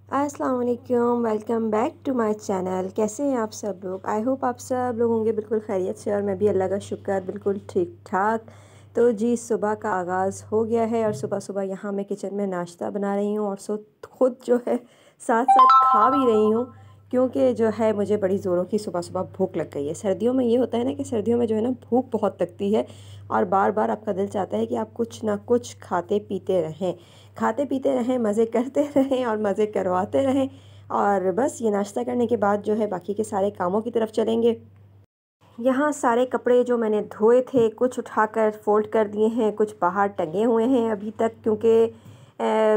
अस्सलाम वालेकुम, welcome back to my channel. कैसे हैं आप सब लोग? आई होप आप सब लोग होंगे बिल्कुल खैरियत से, और मैं भी अल्लाह का शुक्र बिल्कुल ठीक ठाक। तो जी सुबह का आगाज़ हो गया है और सुबह सुबह यहाँ मैं किचन में नाश्ता बना रही हूँ और खुद जो है साथ साथ खा भी रही हूँ, क्योंकि जो है मुझे बड़ी ज़ोरों की सुबह सुबह भूख लग गई है। सर्दियों में ये होता है ना कि सर्दियों में जो है ना भूख बहुत लगती है और बार बार आपका दिल चाहता है कि आप कुछ ना कुछ खाते पीते रहें, मज़े करते रहें और मज़े करवाते रहें। और बस ये नाश्ता करने के बाद जो है बाकी के सारे कामों की तरफ चलेंगे। यहाँ सारे कपड़े जो मैंने धोए थे कुछ उठाकर फ़ोल्ड कर दिए हैं, कुछ बाहर टंगे हुए हैं अभी तक, क्योंकि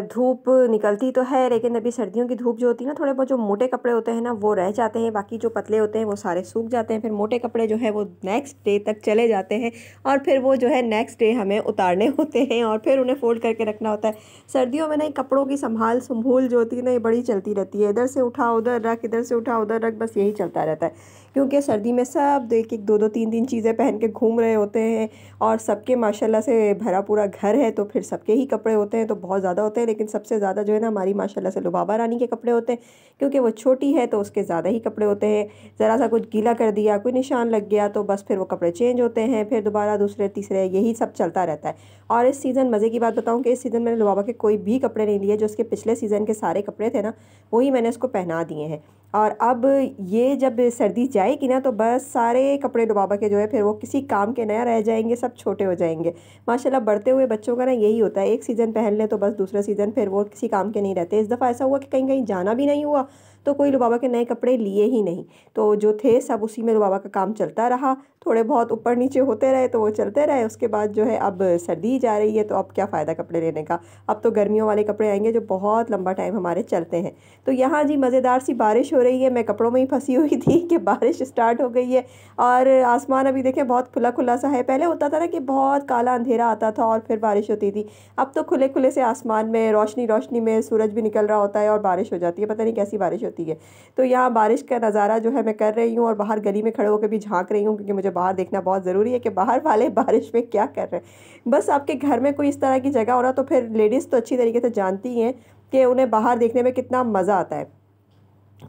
धूप निकलती तो है लेकिन अभी सर्दियों की धूप जो होती है ना, थोड़े बहुत जो मोटे कपड़े होते हैं ना वो रह जाते हैं, बाकी जो पतले होते हैं वो सारे सूख जाते हैं। फिर मोटे कपड़े जो है वो नेक्स्ट डे तक चले जाते हैं और फिर वो जो है नेक्स्ट डे हमें उतारने होते हैं और फिर उन्हें फ़ोल्ड करके रखना होता है। सर्दियों में ना कपड़ों की संभाल संभूल जो होती है ना ये बड़ी चलती रहती है, इधर से उठा उधर रख, इधर से उठा उधर रख, बस यही चलता रहता है। क्योंकि सर्दी में सब एक एक दो दो तीन तीन चीज़ें पहन के घूम रहे होते हैं और सबके माशाल्लाह से भरा पूरा घर है, तो फिर सबके ही कपड़े होते हैं तो बहुत ज़्यादा होते हैं। लेकिन सबसे ज़्यादा जो है ना हमारी माशाल्लाह से लुबाबा रानी के कपड़े होते हैं, क्योंकि वो छोटी है तो उसके ज़्यादा ही कपड़े होते हैं। ज़रा सा कुछ गीला कर दिया, कोई निशान लग गया तो बस फिर वो कपड़े चेंज होते हैं, फिर दोबारा दूसरे तीसरे यही सब चलता रहता है। और इस सीज़न मज़े की बात बताऊँ कि इस सीज़न मैंने लुबाबा के कोई भी कपड़े नहीं लिए, जो उसके पिछले सीज़न के सारे कपड़े थे ना वही मैंने उसको पहना दिए हैं। और अब ये जब सर्दी जाएगी ना तो बस सारे कपड़े लुबाबा के जो है फिर वो किसी काम के नया रह जाएंगे, सब छोटे हो जाएंगे। माशाल्लाह बढ़ते हुए बच्चों का ना यही होता है, एक सीज़न पहन ले तो बस दूसरा सीज़न फिर वो किसी काम के नहीं रहते। इस दफ़ा ऐसा हुआ कि कहीं कहीं जाना भी नहीं हुआ तो कोई लुबाबा के नए कपड़े लिए ही नहीं, तो जो थे सब उसी में लुबाबा का काम चलता रहा। थोड़े बहुत ऊपर नीचे होते रहे तो वो चलते रहे। उसके बाद जो है अब सर्दी जा रही है तो अब क्या फ़ायदा कपड़े लेने का। अब तो गर्मियों वाले कपड़े आएंगे जो बहुत लंबा टाइम हमारे चलते हैं। तो यहाँ जी मज़ेदार सी बारिश हो रही है, मैं कपड़ों में ही फंसी हुई थी कि बारिश स्टार्ट हो गई है। और आसमान अभी देखें बहुत खुला खुला सा है। पहले होता था ना कि बहुत काला अंधेरा आता था और फिर बारिश होती थी। अब तो खुले खुले से आसमान में रोशनी रोशनी में सूरज भी निकल रहा होता है और बारिश हो जाती है, पता नहीं कैसी बारिश होती है। तो यहाँ बारिश का नज़ारा जो है मैं कर रही हूँ और बाहर गली में खड़े होकर भी झांक रही हूँ, क्योंकि मुझे बाहर देखना बहुत ज़रूरी है कि बाहर वाले बारिश में क्या कर रहे हैं। बस आपके घर में कोई इस तरह की जगह हो ना तो फिर लेडीज़ तो अच्छी तरीके से जानती हैं कि उन्हें बाहर देखने में कितना मज़ा आता है।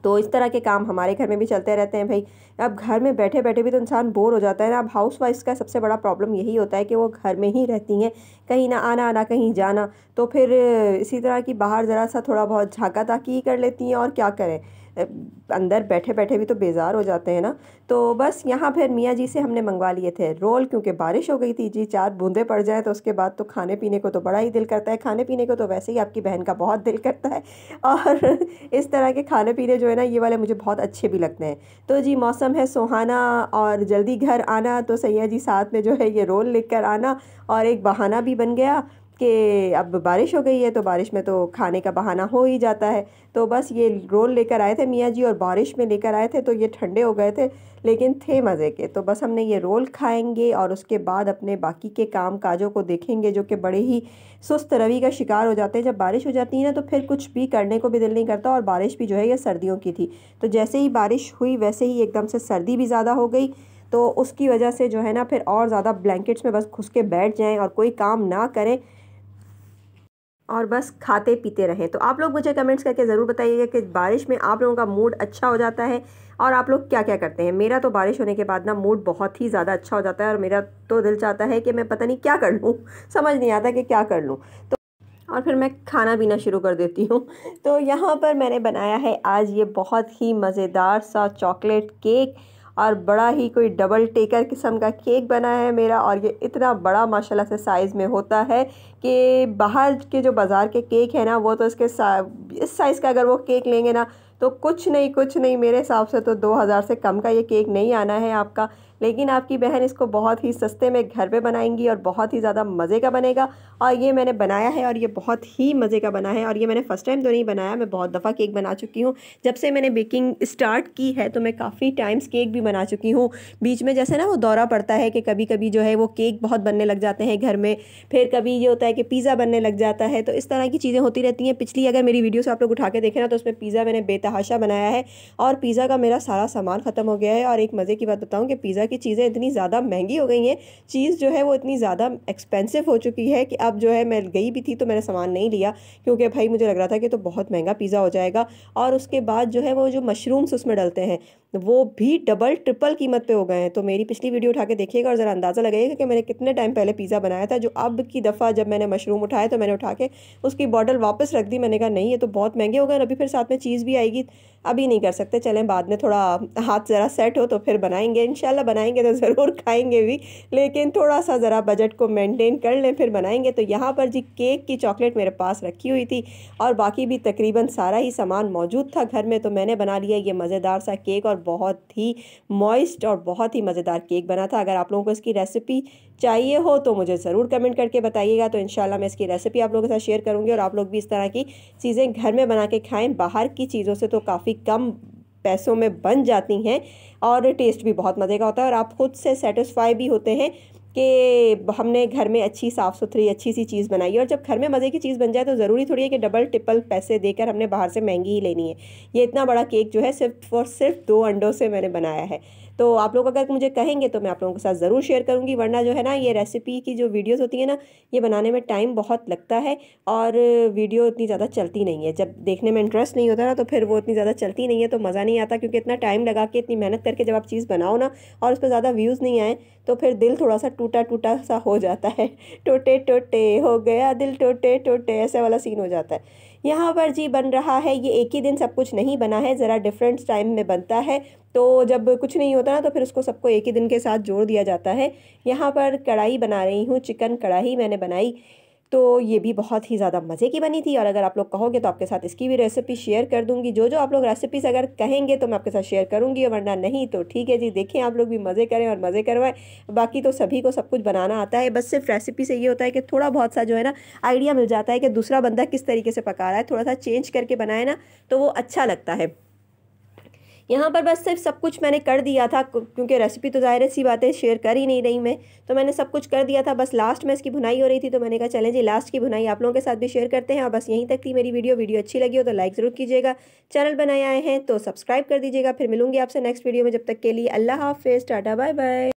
तो इस तरह के काम हमारे घर में भी चलते रहते हैं भाई। अब घर में बैठे बैठे भी तो इंसान बोर हो जाता है ना। अब हाउस वाइफ्स का सबसे बड़ा प्रॉब्लम यही होता है कि वो घर में ही रहती हैं, कहीं ना आना ना कहीं जाना, तो फिर इसी तरह की बाहर ज़रा सा थोड़ा बहुत झाँका ताकी ही कर लेती हैं और क्या करें। अ, अंदर बैठे बैठे भी तो बेजार हो जाते हैं ना। तो बस यहाँ फिर मियाँ जी से हमने मंगवा लिए थे रोल, क्योंकि बारिश हो गई थी जी, चार बूंदे पड़ जाए तो उसके बाद तो खाने पीने को तो बड़ा ही दिल करता है। खाने पीने को तो वैसे ही आपकी बहन का बहुत दिल करता है और इस तरह के खाने पीने जो है ना ये वाले मुझे बहुत अच्छे भी लगते हैं। तो जी मौसम है सुहाना और जल्दी घर आना, तो सैया जी साथ में जो है ये रोल लेकर आना, और एक बहाना भी बन गया कि अब बारिश हो गई है तो बारिश में तो खाने का बहाना हो ही जाता है। तो बस ये रोल लेकर आए थे मियाँ जी और बारिश में लेकर आए थे, तो ये ठंडे हो गए थे लेकिन थे मज़े के। तो बस हमने ये रोल खाएंगे और उसके बाद अपने बाकी के काम काजों को देखेंगे, जो कि बड़े ही सुस्त रवि का शिकार हो जाते हैं। जब बारिश हो जाती है ना तो फिर कुछ भी करने को भी दिल नहीं करता, और बारिश भी जो है ये सर्दियों की थी, तो जैसे ही बारिश हुई वैसे ही एकदम से सर्दी भी ज़्यादा हो गई। तो उसकी वजह से जो है ना फिर और ज़्यादा ब्लैंकेट्स में बस घुस के बैठ जाएं और कोई काम ना करें और बस खाते पीते रहें। तो आप लोग मुझे कमेंट्स करके ज़रूर बताइएगा कि बारिश में आप लोगों का मूड अच्छा हो जाता है और आप लोग क्या क्या करते हैं। मेरा तो बारिश होने के बाद ना मूड बहुत ही ज़्यादा अच्छा हो जाता है और मेरा तो दिल चाहता है कि मैं पता नहीं क्या कर लूँ, समझ नहीं आता कि क्या कर लूँ। और फिर मैं खाना पीना शुरू कर देती हूँ। तो यहाँ पर मैंने बनाया है आज ये बहुत ही मज़ेदार सा चॉकलेट केक, और बड़ा ही कोई डबल टेकर किस्म का केक बना है मेरा, और ये इतना बड़ा माशाल्लाह से साइज़ में होता है कि बाहर के जो बाज़ार के केक है ना वो तो इस साइज़ का अगर वो केक लेंगे ना तो कुछ नहीं मेरे हिसाब से तो 2000 से कम का ये केक नहीं आना है आपका। लेकिन आपकी बहन इसको बहुत ही सस्ते में घर पे बनाएंगी और बहुत ही ज़्यादा मज़े का बनेगा। और ये मैंने बनाया है और ये बहुत ही मज़े का बना है, और ये मैंने फ़र्स्ट टाइम तो नहीं बनाया, मैं बहुत दफ़ा केक बना चुकी हूँ। जब से मैंने बेकिंग स्टार्ट की है तो मैं काफ़ी टाइम्स केक भी बना चुकी हूँ। बीच में जैसे ना वो दौरा पड़ता है कि कभी कभी जो है वो केक बहुत बनने लग जाते हैं घर में, फिर कभी ये होता है कि पिज़्ज़ा बनने लग जाता है, तो इस तरह की चीज़ें होती रहती हैं। पिछली अगर मेरी वीडियो से आप लोग उठा के देखें ना तो उसमें पिज़्ज़ा मैंने बेतहाशा बनाया है, और पिज़्ज़ा का मेरा सारा सामान ख़त्म हो गया है। और एक मज़े की बात बताऊँ कि पिज़्ज़ा की चीज़ें इतनी ज़्यादा महंगी हो गई हैं, चीज़ जो है वो इतनी ज़्यादा एक्सपेंसिव हो चुकी है कि अब जो है मैं गई भी थी तो मैंने सामान नहीं लिया, क्योंकि भाई मुझे लग रहा था कि तो बहुत महंगा पिज़्ज़ा हो जाएगा। और उसके बाद जो है वो जो मशरूम्स उसमें डलते हैं वो भी डबल ट्रिपल कीमत पे हो गए हैं। तो मेरी पिछली वीडियो उठा के देखिएगा और ज़रा अंदाज़ा लगाइएगा कि मैंने कितने टाइम पहले पिज़्ज़ा बनाया था, जो अब की दफ़ा जब मैंने मशरूम उठाए तो मैंने उठा के उसकी बॉटल वापस रख दी। मैंने कहा नहीं, ये तो बहुत महंगे हो गए, अभी फिर साथ में चीज़ भी आएगी, अभी नहीं कर सकते, चलें बाद में थोड़ा हाथ ज़रा सेट हो तो फिर बनाएंगे, इंशाल्लाह बनाएंगे तो ज़रूर खाएंगे भी, लेकिन थोड़ा सा ज़रा बजट को मेंटेन कर लें फिर बनाएंगे। तो यहाँ पर जी केक की चॉकलेट मेरे पास रखी हुई थी और बाकी भी तकरीबन सारा ही सामान मौजूद था घर में, तो मैंने बना लिया ये मज़ेदार सा केक और बहुत ही मॉइस्ट और बहुत ही मज़ेदार केक बना था। अगर आप लोगों को इसकी रेसिपी चाहिए हो तो मुझे ज़रूर कमेंट करके बताइएगा, तो इंशाल्लाह मैं इसकी रेसिपी आप लोगों के साथ शेयर करूँगी और आप लोग भी इस तरह की चीज़ें घर में बना के खाएं। बाहर की चीज़ों से तो काफ़ी कम पैसों में बन जाती हैं और टेस्ट भी बहुत मज़े का होता है और आप खुद से सेटिस्फाई भी होते हैं कि हमने घर में अच्छी साफ़ सुथरी अच्छी सी चीज़ बनाई है। और जब घर में मज़े की चीज़ बन जाए तो ज़रूरी थोड़ी है कि डबल ट्रिपल पैसे देकर हमने बाहर से महंगी ही लेनी है। ये इतना बड़ा केक जो है सिर्फ और सिर्फ 2 अंडों से मैंने बनाया है। तो आप लोग अगर मुझे कहेंगे तो मैं आप लोगों के साथ ज़रूर शेयर करूँगी, वरना जो है ना ये रेसिपी की जो वीडियोस होती है ना, ये बनाने में टाइम बहुत लगता है और वीडियो इतनी ज़्यादा चलती नहीं है। जब देखने में इंटरेस्ट नहीं होता ना तो फिर वो इतनी ज़्यादा चलती नहीं है, तो मज़ा नहीं आता, क्योंकि इतना टाइम लगा के इतनी मेहनत करके जब आप चीज़ बनाओ ना और उस पर ज़्यादा व्यूज़ नहीं आए तो फिर दिल थोड़ा सा टूटा टूटा सा हो जाता है। टूटे टूटे हो गया दिल, टूटे टूटे, ऐसे वाला सीन हो जाता है। यहाँ पर जी बन रहा है, ये एक ही दिन सब कुछ नहीं बना है, ज़रा डिफरेंट टाइम में बनता है। तो जब कुछ नहीं होता ना तो फिर उसको सबको एक ही दिन के साथ जोड़ दिया जाता है। यहाँ पर कढ़ाई बना रही हूँ, चिकन कढ़ाई मैंने बनाई, तो ये भी बहुत ही ज़्यादा मज़े की बनी थी। और अगर आप लोग कहोगे तो आपके साथ इसकी भी रेसिपी शेयर कर दूँगी। जो जो आप लोग रेसिपीज़ अगर कहेंगे तो मैं आपके साथ शेयर करूँगी, वरना नहीं तो ठीक है जी, देखें आप लोग भी मज़े करें और मज़े करवाएं। बाकी तो सभी को सब कुछ बनाना आता है, बस सिर्फ रेसिपी से ये होता है कि थोड़ा बहुत सा जो है ना आइडिया मिल जाता है कि दूसरा बंदा किस तरीके से पका रहा है, थोड़ा सा चेंज करके बनाए ना तो वो अच्छा लगता है। यहाँ पर बस सिर्फ सब कुछ मैंने कर दिया था, क्योंकि रेसिपी तो ज़ाहिर सी बातें शेयर कर ही नहीं रही मैं, तो मैंने सब कुछ कर दिया था। बस लास्ट में इसकी भुनाई हो रही थी तो मैंने कहा चलें जी लास्ट की भुनाई आप लोगों के साथ भी शेयर करते हैं। और बस यहीं तक थी मेरी वीडियो अच्छी लगी हो तो लाइक ज़रूर कीजिएगा, चैनल बनाए आए हैं तो सब्सक्राइब कर दीजिएगा। फिर मिलूंगी आपसे नेक्स्ट वीडियो में, जब तक के लिए अल्लाह हाफिज़, टाटा बाय बाय।